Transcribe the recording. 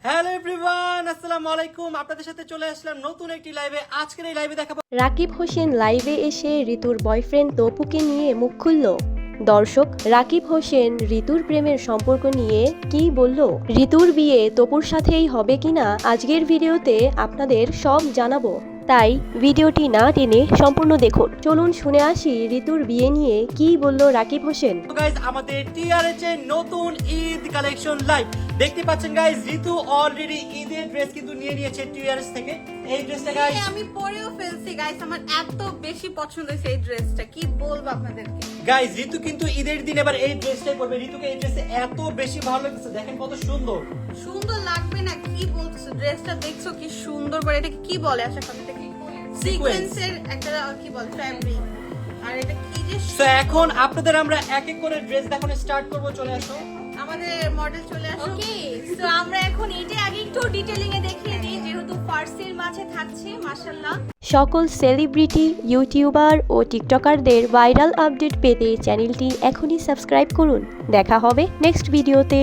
Hello everyone, আসসালামু আলাইকুম। আপনাদের সাথে চলে আসলাম নতুন একটি লাইভে। আজকের এই লাইভে দেখাবো রাকিব হোসেন লাইভে এসে ঋতুর বয়ফ্রেন্ড তপুকে নিয়ে মুখ খুলল। দর্শক, রাকিব হোসেন ঋতুর প্রেমের সম্পর্ক নিয়ে কি বলল, ঋতুর বিয়ে তপুর সাথেই হবে কিনা আজকের ভিডিওতে আপনাদের সব জানাবো, তাই ভিডিওটি না টেনে সম্পূর্ণ দেখুন। চলুন শুনে আসি ঋতুর বিয়ে নিয়ে কি বলল রাকিব হোসেন। গাইজ, আমাদের টিআরএচ এর নতুন ঈদ কালেকশন লাইভ দেখতে পাচ্ছেন গাইজ। ঋতু অলরেডি ঈদের ড্রেস কিন্তু নিয়ে নিয়েছে টিআরএচ থেকে। এই ড্রেসটা গাইজ আমি পরেও ফেলছি গাইস, আমার এত বেশি পছন্দ হয়েছে এই ড্রেসটা, কি বলবো আপনাদেরকে। গাইজ, ঋতু কিন্তু ঈদের দিন এবার এই ড্রেসটাই পরবে। ঋতুকে এই ড্রেসে এত বেশি ভালো লাগছে, দেখেন কত সুন্দর। সুন্দর লাগবে না? কি বলছো, ড্রেসটা দেখছো কি সুন্দর করে। এটাকে কি বলে আশা করি? এটা কি সিকোয়েন্সের একটা কি বল ফ্যাব্রিক, আর এটা কি যে তো এখন আপনাদের আমরা এক এক করে ড্রেস দেখানো স্টার্ট করব। চলে আসো, আমাদের মডেল চলে আসো। ওকে, সো আমরা এখন এটা আগে একটু ডিটেইলিং এ দেখিয়ে দিই, যেহেতু ফার্সির মাঝে থাকছে মাশাআল্লাহ। সকল সেলিব্রিটি, ইউটিউবার ও টিকটকারদের ভাইরাল আপডেট পেতে চ্যানেলটি এখনই সাবস্ক্রাইব করুন। দেখা হবে নেক্সট ভিডিওতে।